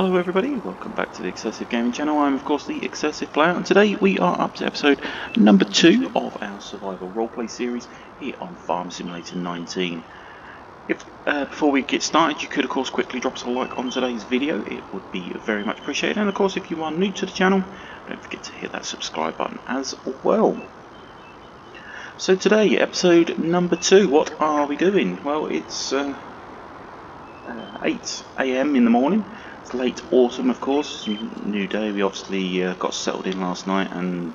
Hello everybody, welcome back to the XsivGaming channel. I'm of course the XsivPlayer, and today we are up to episode number 2 of our survival roleplay series here on Farm Simulator 19. If before we get started, you could of course quickly drop us a like on today's video, it would be very much appreciated. And of course, if you are new to the channel, don't forget to hit that subscribe button as well. So today, episode number 2, what are we doing? Well, it's 8 AM in the morning. It's late autumn, of course. New day. We obviously got settled in last night and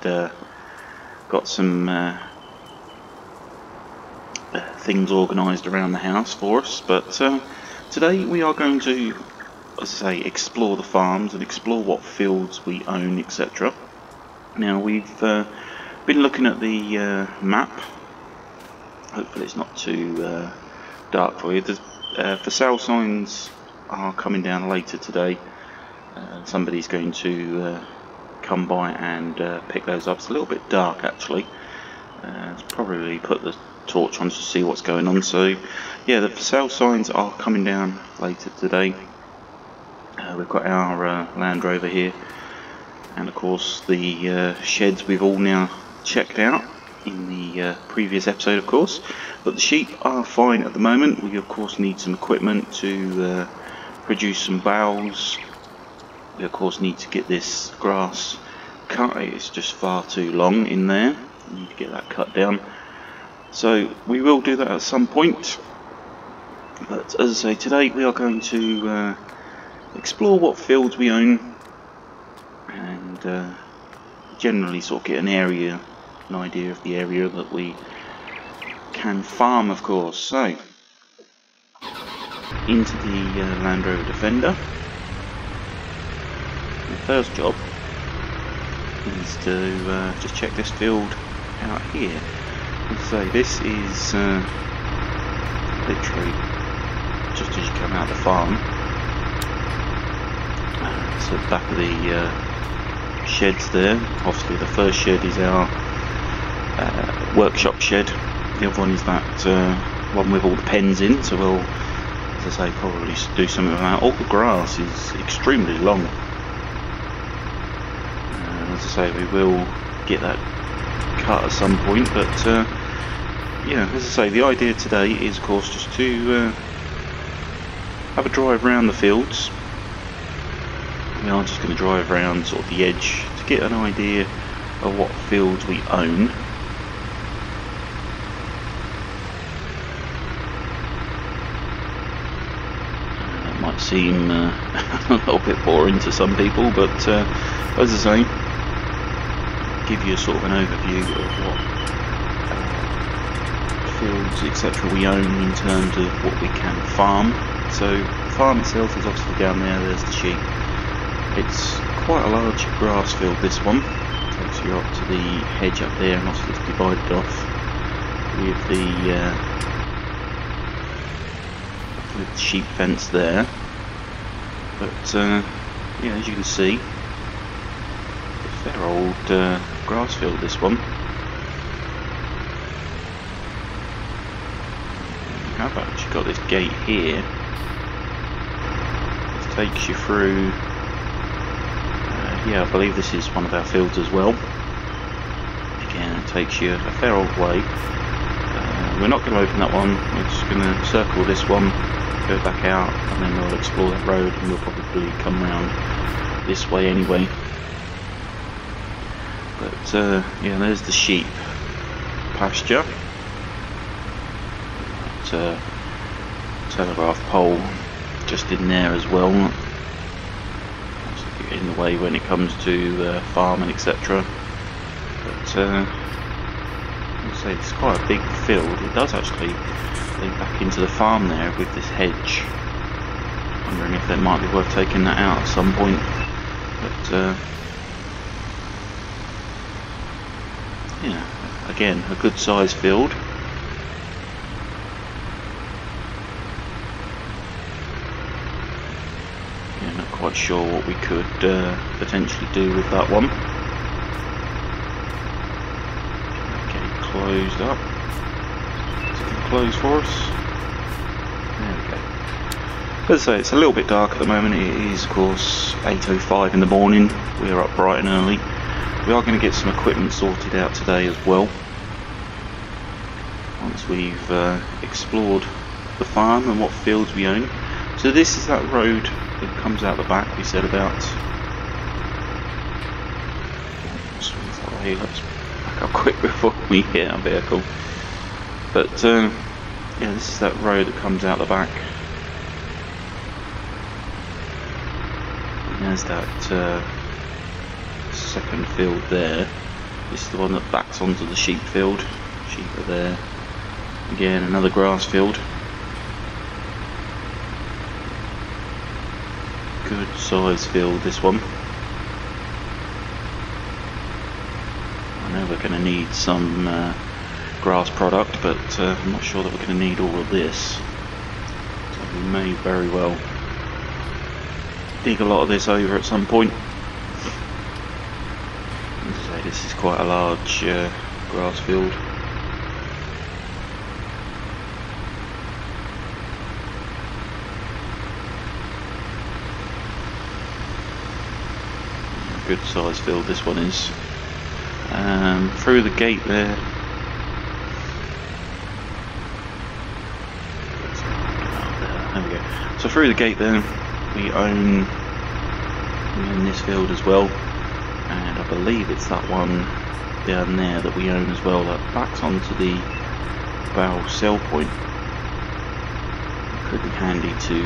got some things organised around the house for us. But today we are going to, as I say, explore the farms and explore what fields we own, etc. Now we've been looking at the map. Hopefully it's not too dark for you. For sale signs are coming down later today. Somebody's going to come by and pick those up. It's a little bit dark actually. Let's probably put the torch on to see what's going on. So yeah, the for sale signs are coming down later today. We've got our Land Rover here, and of course the sheds we've all now checked out in the previous episode, of course. But the sheep are fine at the moment. We of course need some equipment to produce some bales. We of course need to get this grass cut. It's just far too long in there. We need to get that cut down. So we will do that at some point. But as I say, today we are going to explore what fields we own and generally sort of get an idea of the area that we can farm, of course. So into the Land Rover Defender. The first job is to just check this field out here. So this is literally just as you come out of the farm. So the back of the sheds there. Obviously the first shed is our workshop shed. The other one is that one with all the pens in, so we'll, as I say, probably do something with that. All the grass is extremely long. As I say, we will get that cut at some point, but yeah, as I say, the idea today is of course just to have a drive around the fields. We are just going to drive around sort of the edge to get an idea of what fields we own. That might seem a little bit boring to some people, but as I say, give you a sort of an overview of what fields etc. we own in terms of what we can farm. So the farm itself is obviously down there. There's the sheep. It's quite a large grass field, this one. Takes you up to the hedge up there, and obviously it's divided off with the sheep fence there. But yeah, as you can see, it's a fair old grass field, this one. We have actually got this gate here. This takes you through. Yeah, I believe this is one of our fields as well. Again, it takes you a fair old way. We're not going to open that one. We're just going to circle this one, go back out, and then we'll explore that road, and we'll probably come round this way anyway. But yeah, there's the sheep pasture. Telegraph pole just in there as well. In the way when it comes to farming, etc. But I'd say it's quite a big field. It does actually lead back into the farm there with this hedge. Wondering if it might be worth taking that out at some point. But yeah, again, a good sized field. Not quite sure what we could potentially do with that one. Get it closed up. Is it going to close for us? There we go. As I say, it's a little bit dark at the moment. It is, of course, 8:05 in the morning. We are up bright and early. We are going to get some equipment sorted out today as well. Once we've explored the farm and what fields we own. So this is that road that comes out the back we said about. Swings that way. Let's back up quick before we hit our vehicle. But yeah, this is that road that comes out the back. And there's that second field there. This is the one that backs onto the sheep field. Sheep are there. Again, another grass field. Good size field, this one. I know we're going to need some grass product, but I'm not sure that we're going to need all of this. So we may very well dig a lot of this over at some point. As I say, this is quite a large grass field. Good size field this one is. Through the gate there. There we go. So through the gate there, we own this field as well, and I believe it's that one down there that we own as well that backs onto the bow sell point. Could be handy to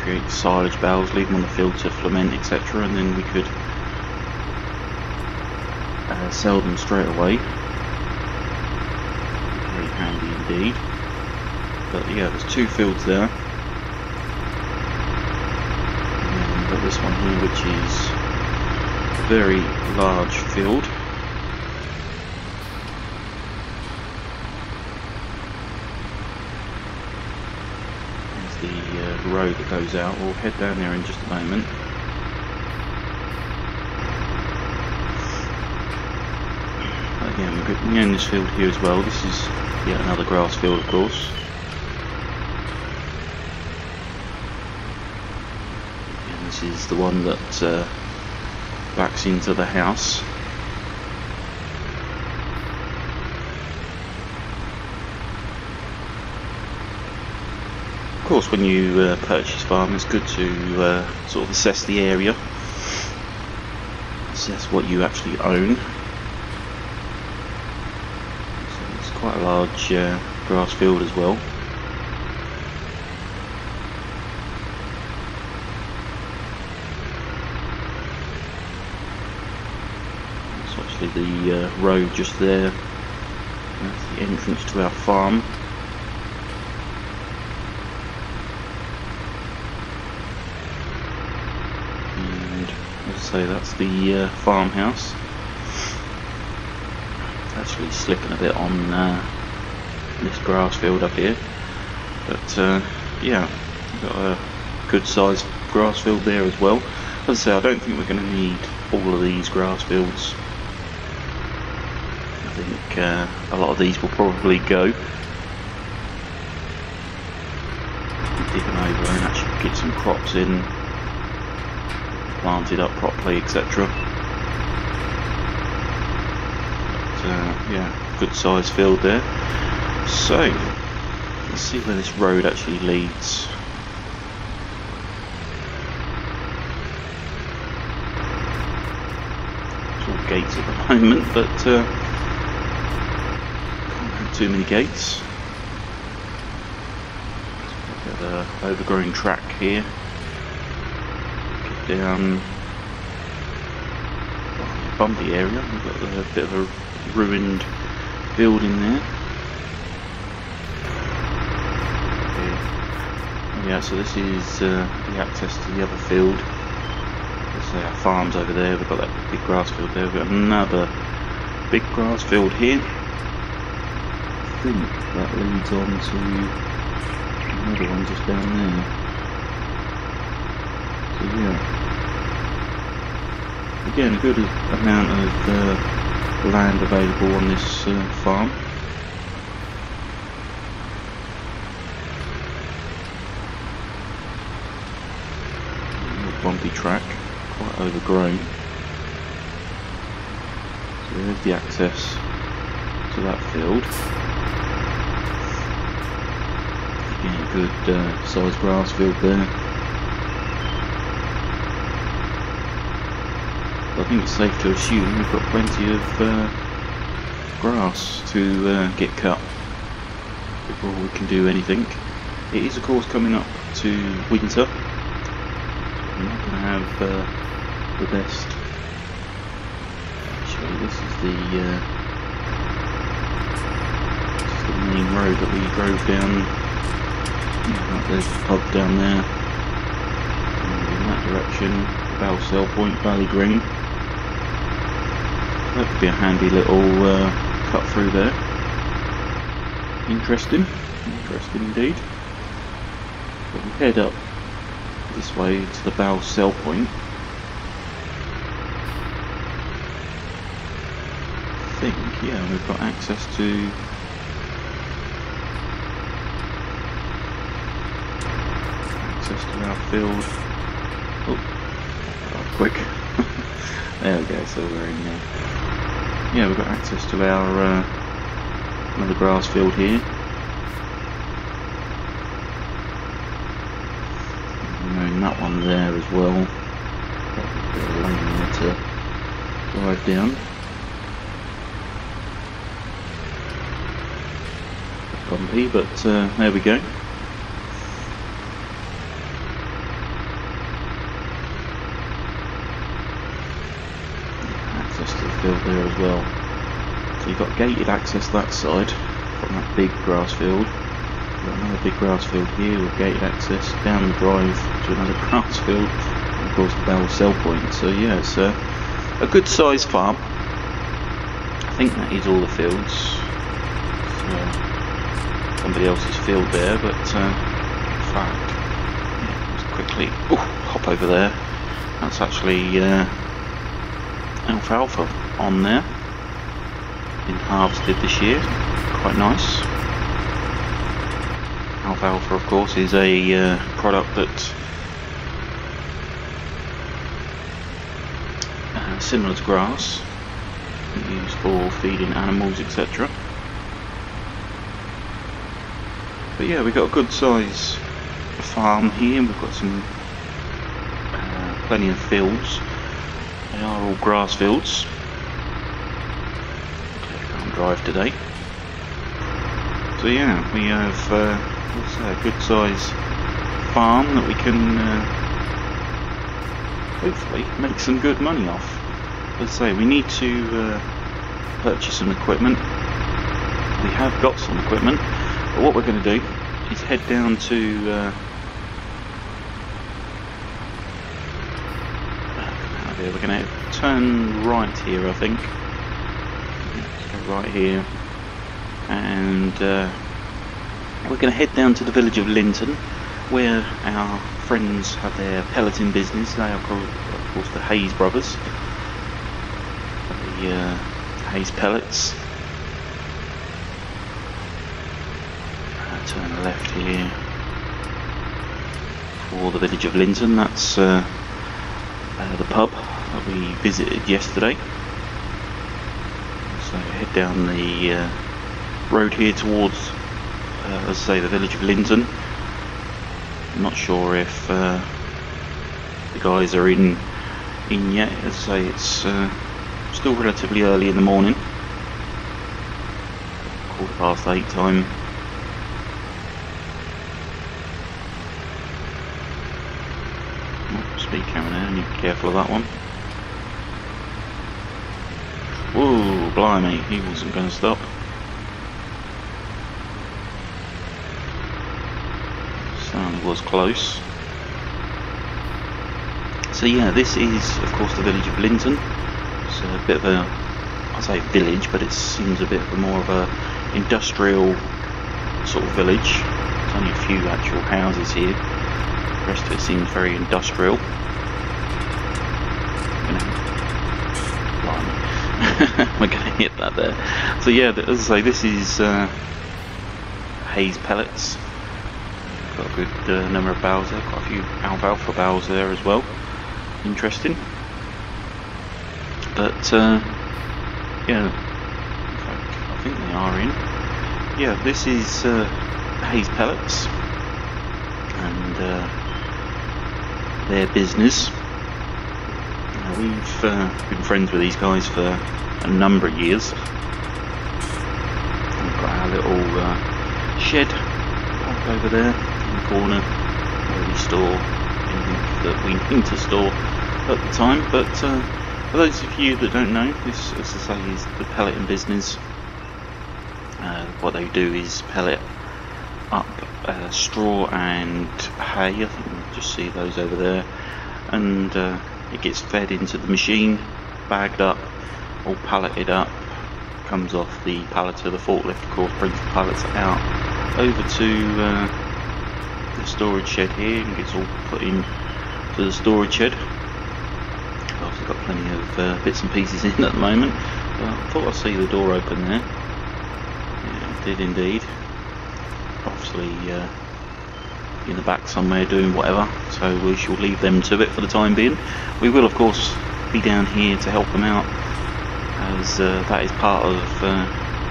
create silage bales, leave them on the field to ferment, etc., and then we could sell them straight away. Very handy indeed. But yeah, there's two fields there. And then we've got this one here, which is a very large field. The road that goes out. We'll head down there in just a moment. Again, we own this field here as well. This is yet another grass field, of course. And this is the one that backs into the house. Of course, when you purchase farm, it's good to sort of assess the area, assess what you actually own. So it's quite a large grass field as well. It's actually the road just there. That's the entrance to our farm. So that's the farmhouse. It's actually slipping a bit on this grass field up here, but yeah, we've got a good sized grass field there as well. As I say, I don't think we're going to need all of these grass fields. I think a lot of these will probably go. Dig them over and actually get some crops in, planted up properly, etc. Yeah, good size field there. So let's see where this road actually leads. It's all gates at the moment, but can't have too many gates. We've got an overgrown track here. Down a bumpy area. We've got a bit of a ruined building there. Oh yeah, so this is the access to the other field. Let's say our farm's over there. We've got that big grass field there. We've got another big grass field here. I think that leads on to another one just down there. So yeah, again, a good amount of land available on this farm. bumpy track, quite overgrown. So there's the access to that field. Again, a good sized grass field there. I think it's safe to assume we've got plenty of grass to get cut before we can do anything. It is of course coming up to winter, so we're not going to have the best. Actually, this is the main road that we drove down. Yeah, right, there's the pub down there, and in that direction, Bell Point, Valley Green. That could be a handy little cut through there. Interesting indeed. But we head up this way to the Bell Point. I think, yeah, we've got access to our field. Oh, quick. There we go, so we're in there. Yeah, we've got access to our another grass field here. And that one there as well. Got a bit of lane there to drive down. Bumpy, but there we go. Access to the field there as well. So you've got gated access that side from that big grass field. We've got another big grass field here with gated access down the drive to another grass field, and of course the Bell Point. So yeah, it's a good sized farm. I think that is all the fields. Somebody else's field there, but in fact, yeah, let's quickly hop over there. That's actually alfalfa on there, been harvested this year, quite nice. Alfalfa of course is a product that similar to grass, used for feeding animals, etc. But yeah, we've got a good size farm here. We've got some plenty of fields. They are all grass fields. I can't drive today. So yeah, we have a good size farm that we can hopefully make some good money off. As I say, we need to purchase some equipment. We have got some equipment, but what we're going to do is head down to we're going to turn right here, I think. Let's go right here, and we're going to head down to the village of Linton, where our friends have their pelleting business. They are called, of course, the Hayes brothers. The Hayes pellets. Turn left here for the village of Linton. That's the pub that we visited yesterday. So head down the road here towards, as I say, the village of Linton. I'm not sure if the guys are in yet. As I say, it's still relatively early in the morning, 8:15 time. Speed camera there, need to be careful of that one. Whoa, blimey, he wasn't going to stop. Certainly was close. So yeah, this is of course the village of Linton. It's a bit of a, I say village, but it seems a bit more of a industrial sort of village. There's only a few actual houses here. The rest of it seems very industrial. We're going to hit that there. So yeah, as I say, this is Hayes pellets. Got a good number of bales there, quite a few alfalfa bales there as well. interesting. But yeah, in fact I think they are in. Yeah, this is Hayes Pellets and their business. We've been friends with these guys for a number of years. We've got our little shed parked over there in the corner where we store anything that we need to store at the time. But for those of you that don't know, this, as I say, is the pelleting business. What they do is pellet up straw and hay. I think you can just see those over there, and it gets fed into the machine, bagged up, all palleted up, comes off the palleter. The forklift, of course, brings the pallets out over to the storage shed here and gets all put in to the storage shed. I've obviously got plenty of bits and pieces in at the moment, but I thought I'd see the door open there. Yeah, it did indeed. Obviously in the back somewhere doing whatever, so we shall leave them to it for the time being. We will of course be down here to help them out, as that is part of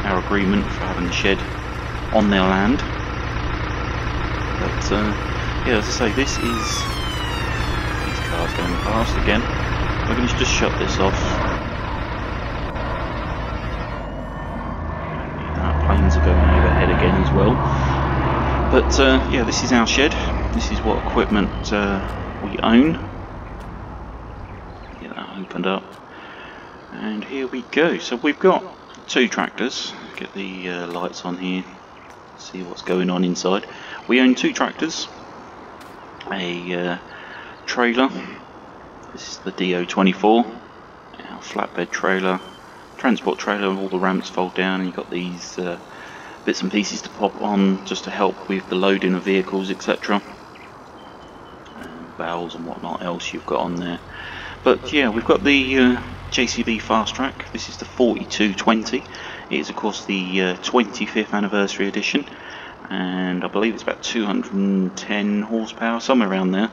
our agreement for having the shed on their land. But yeah, as I say, this is these cars going past again. We're going to just shut this off. Planes are going overhead again as well. But yeah, this is our shed. This is what equipment we own. Get that opened up, and here we go. So we've got two tractors. Get the lights on here. See what's going on inside. We own two tractors. A trailer. This is the DO24. Our flatbed trailer, transport trailer. All the ramps fold down, and you've got these bits and pieces to pop on just to help with the loading of vehicles, etc. Valves and whatnot else you've got on there. But yeah, we've got the JCB Fast Track. This is the 4220. It is of course the 25th anniversary edition, and I believe it's about 210 horsepower, somewhere around there.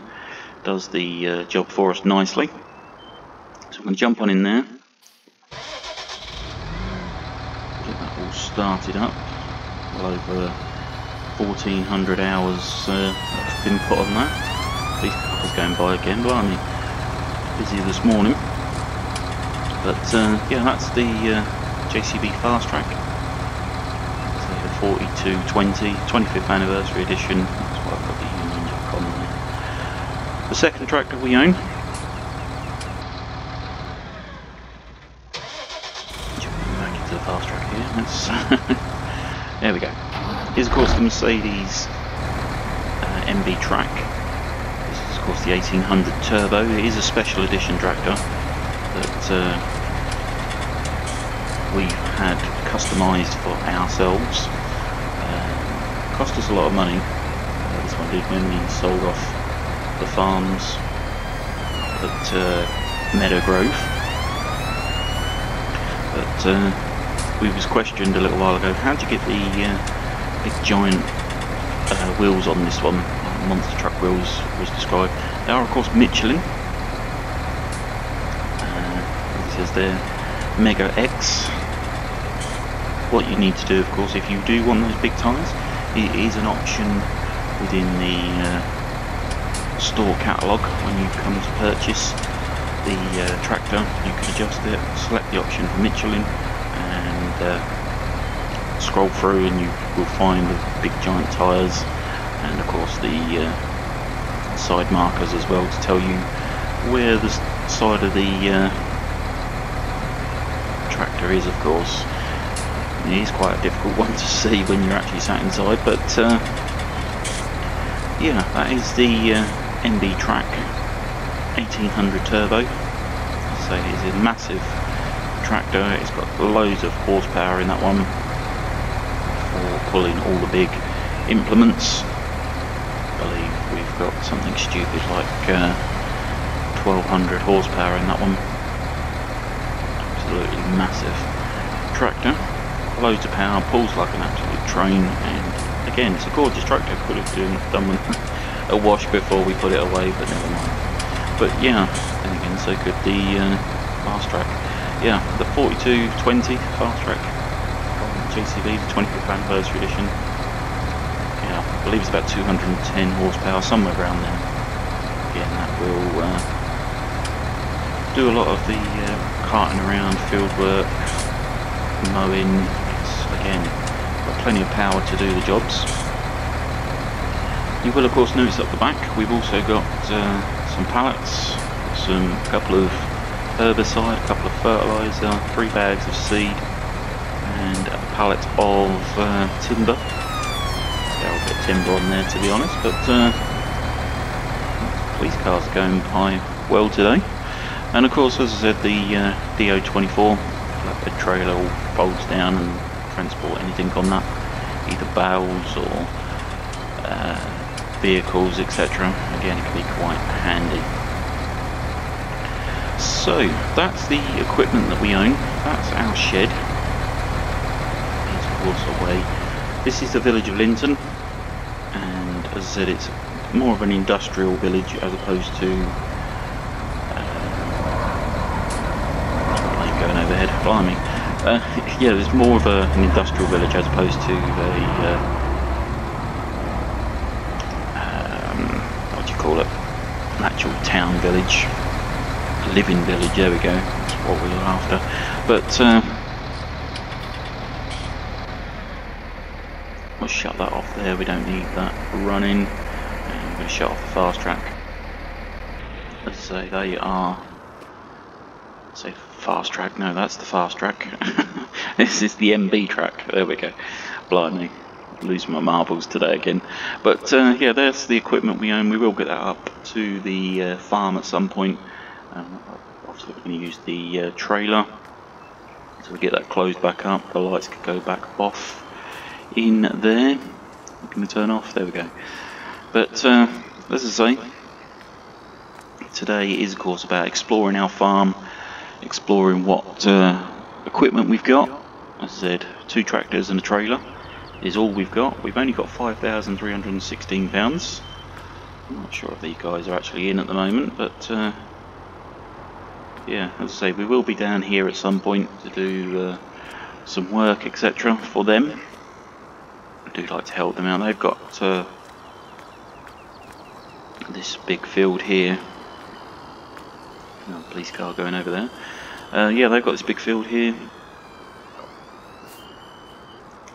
Does the job for us nicely. So I'm going to jump on in there, get that all started up. Well over 1,400 hours have been put on that. These cars going by again, blimey, busy this morning. But yeah, that's the JCB Fast Track. So the 4220, 25th anniversary edition. That's why I've got the Union Jack on there. The second tractor we own. Jumping back into the Fast Track here. That's there we go. Here's of course the Mercedes MB Track. This is of course the 1800 Turbo. It is a special edition tractor that we've had customised for ourselves. Cost us a lot of money. This one did when we sold off the farms at Meadow Grove. But we was questioned a little while ago, how do you get the big giant wheels on this one? Monster truck wheels was described. They are of course Michelin. It says there Mega X. What you need to do, of course, if you do want those big tyres, it is an option within the store catalogue. When you come to purchase the tractor, you can adjust it, select the option for Michelin, and scroll through and you will find the big giant tyres, and of course the side markers as well to tell you where the side of the tractor is, of course. It is quite a difficult one to see when you're actually sat inside, but yeah, that is the MB Track 1800 Turbo. So it is a massive tractor. It's got loads of horsepower in that one for pulling all the big implements. I believe we've got something stupid like 1200 horsepower in that one. Absolutely massive tractor. Loads of power, pulls like an absolute train, and again it's a gorgeous tractor. Could have done a wash before we put it away, but never mind. But yeah, then again, so could the fast track. Yeah, the 4220 fast track from GCV, the 25th anniversary edition. Yeah, I believe it's about 210 horsepower, somewhere around there. Again, that will do a lot of the carting around, field work, mowing. It's, again, got plenty of power to do the jobs. You will of course notice up the back we've also got some pallets, a couple of herbicide, a couple of fertiliser, 3 bags of seed and a pallet of timber. Yeah, a bit of timber on there to be honest, but police cars are going by well today. And of course, as I said, the DO24 flatbed trailer all folds down and transport anything on that, either bales or vehicles, etc. Again, it can be quite handy. So that's the equipment that we own. That's our shed. It's of course away. This is the village of Linton, and as I said, it's more of an industrial village as opposed to going overhead. Blimey. Yeah, it's more of an industrial village as opposed to a what do you call it? An actual town village, a living village. There we go. That's what we were after. But we'll shut that off there. We don't need that running. And we're going to shut off the fast track. Let's say they are. Say fast track. No, that's the fast track. This is the MB track. There we go. Blimey. Losing my marbles today again. But yeah, there's the equipment we own. We will get that up to the farm at some point. Obviously we're going to use the trailer. So we get that closed back up. The lights could go back off in there. We're going to turn off. There we go. But as I say, today is of course about exploring our farm, exploring what equipment we've got. As I said, 2 tractors and a trailer is all we've got. We've only got 5,316 pounds. I'm not sure if these guys are actually in at the moment, but yeah, as I say, we will be down here at some point to do some work, etc. for them. I do like to help them out. They've got this big field here. Oh, police car going over there. Yeah, they've got this big field here.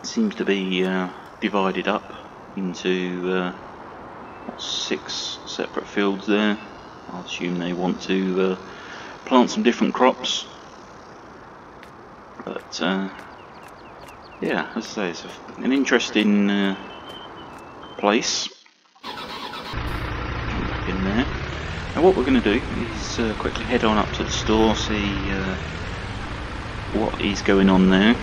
Seems to be divided up into 6 separate fields there. I'll assume they want to plant some different crops. But yeah, as I say, it's an interesting place. Jump back in there. Now what we're going to do is quickly head on up to the store, see what is going on there.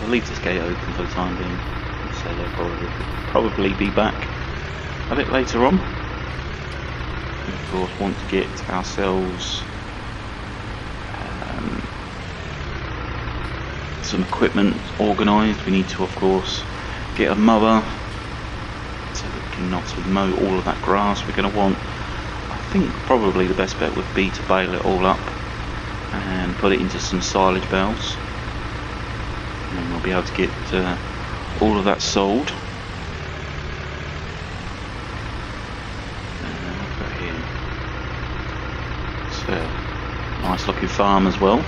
I'll leave this gate open for the time being, so they'll probably be back a bit later on. We of course want to get ourselves some equipment organised. We need to of course get a mower so that we can obviously mow all of that grass. We're going to want, I think probably the best bet would be to bale it all up and put it into some silage bales. And we'll be able to get all of that sold. Got here. It's a nice looking farm as well.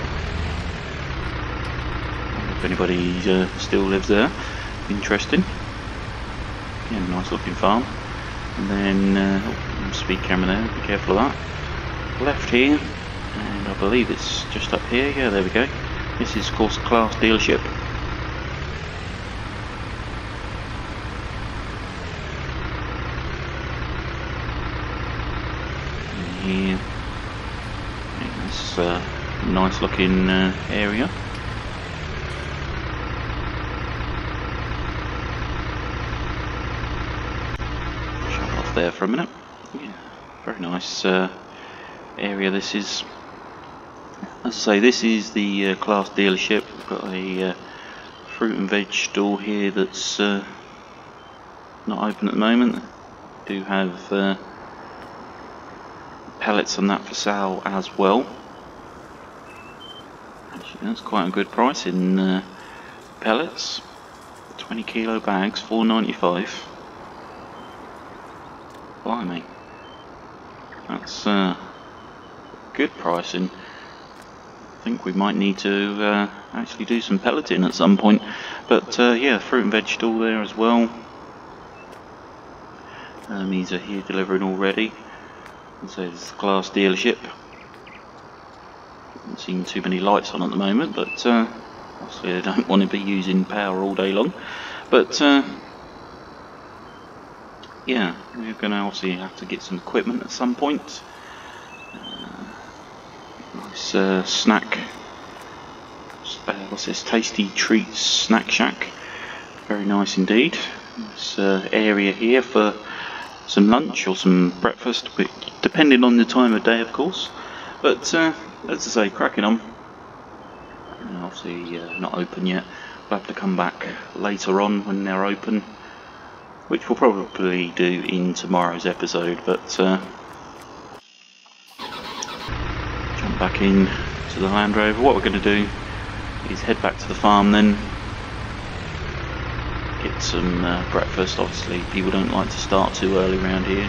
I wonder if anybody still lives there. Interesting. Yeah, nice looking farm. And then speed camera there. Be careful of that. Left here, and I believe it's just up here. Yeah, there we go. This is of course a Class dealership. Here, it's a nice looking area. Shut off there for a minute. Yeah, very nice area this is. As I say, this is the Class dealership. We've got a fruit and veg store here that's not open at the moment. We do have pellets and that for sale as well. Actually, that's quite a good price in pellets. 20 kilo bags, $4.95. Blimey, that's good pricing. I think we might need to actually do some pelleting at some point. But yeah, fruit and veg stall there as well. These are here delivering already. It says glass dealership. Haven't seen too many lights on at the moment, but obviously they don't want to be using power all day long. But yeah, we're going to obviously have to get some equipment at some point. Nice snack. What's this? Tasty Treats Snack Shack. Very nice indeed. This area here for some lunch or some breakfast, depending on the time of day, of course. But as I say, cracking on. Obviously not open yet. We'll have to come back later on when they're open, which we'll probably do in tomorrow's episode. But jump back in to the Land Rover. What we're going to do is head back to the farm then, get some breakfast. Obviously people don't like to start too early around here.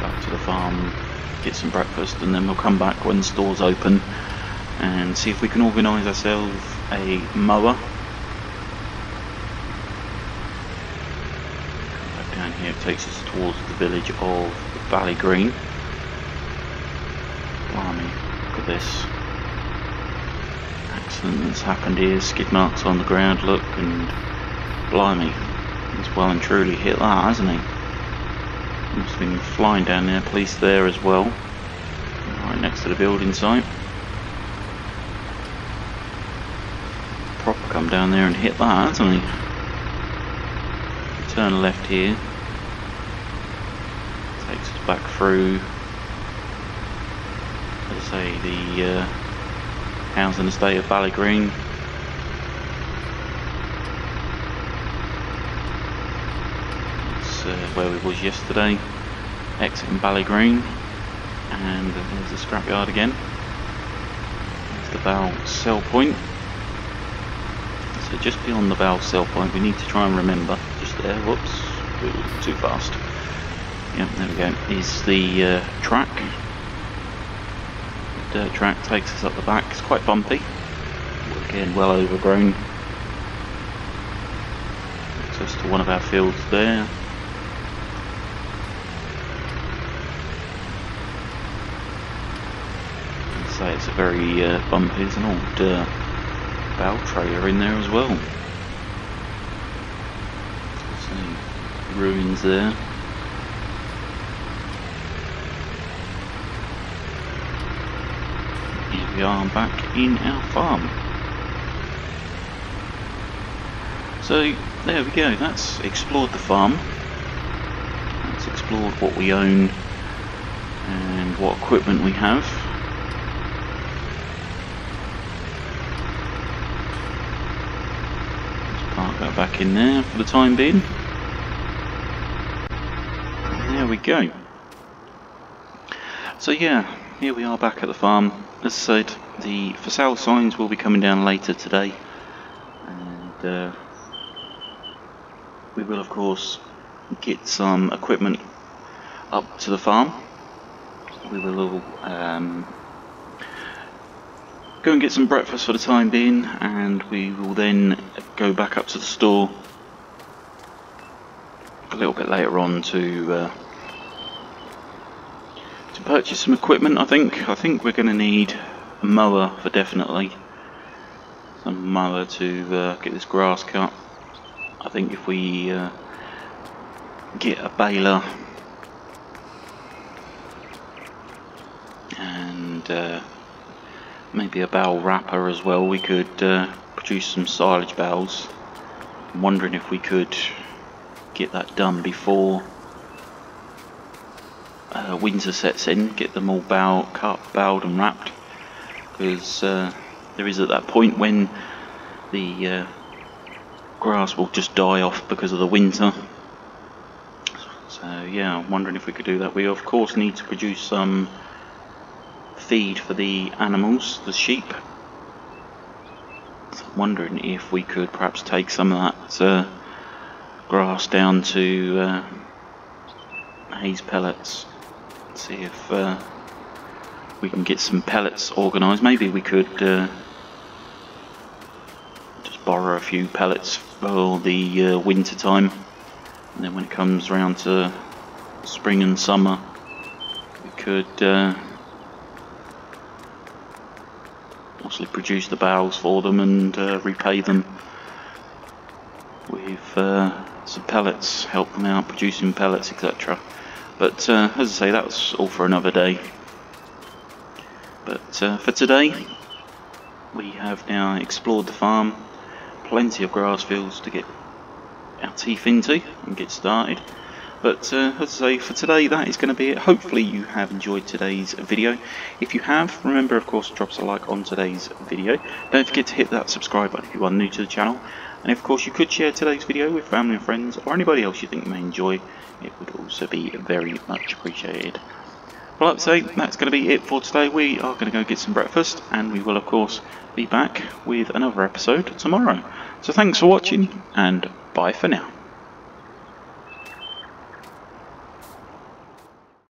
Back to the farm, get some breakfast, and then we'll come back when the store's open and see if we can organise ourselves a mower. Down here it takes us towards the village of Valley Green. Blimey, look at this accident that's happened here. Skid marks on the ground, look, and blimey, he's well and truly hit that, hasn't he? Must have been flying down there. Police there as well, right next to the building site. Proper come down there and hit that, hasn't he? Turn left here, takes us back through, as I say, the housing estate of Valley Green. That's where we was yesterday, exiting Valley Green, and there's the scrapyard again. There's the Bow Sell Point. So just beyond the Bow Sell Point, we need to try and remember, just there, whoops, ooh, too fast. Yep, there we go, is the track. The dirt track takes us up the back. It's quite bumpy, again well overgrown. Access to one of our fields there. I'd say it's a very bumpy, there's an old bow trailer in there as well. See ruins there. Here we are back in our farm. So there we go, that's explored the farm. That's explored what we own and what equipment we have. Park that back in there for the time being. There we go. So yeah, here we are back at the farm. As I said, the for sale signs will be coming down later today, and we will of course get some equipment up to the farm. We will all go and get some breakfast for the time being, and we will then go back up to the store a little bit later on to purchase some equipment. I think we're going to need a mower for definitely. Some mower to get this grass cut. I think if we get a baler and maybe a bale wrapper as well, we could produce some silage bales. I'm wondering if we could get that done before winter sets in, get them all cut, baled and wrapped, because there is at that point when the grass will just die off because of the winter. So yeah, I'm wondering if we could do that. We of course need to produce some feed for the animals, the sheep. So I'm wondering if we could perhaps take some of that grass down to haze pellets. See if we can get some pellets organised. Maybe we could just borrow a few pellets for the winter time, and then when it comes around to spring and summer, we could obviously produce the bales for them and repay them with some pellets, help them out producing pellets, etc. But as I say, that's all for another day. But for today, we have now explored the farm. Plenty of grass fields to get our teeth into and get started. But as I say, for today, that is going to be it. Hopefully you have enjoyed today's video. If you have, remember of course to drop us a like on today's video. Don't forget to hit that subscribe button if you are new to the channel. And of course you could share today's video with family and friends or anybody else you think may enjoy. It would also be very much appreciated. Well, like I say, that's going to be it for today. We are going to go get some breakfast, and we will of course be back with another episode tomorrow. So thanks for watching, and bye for now.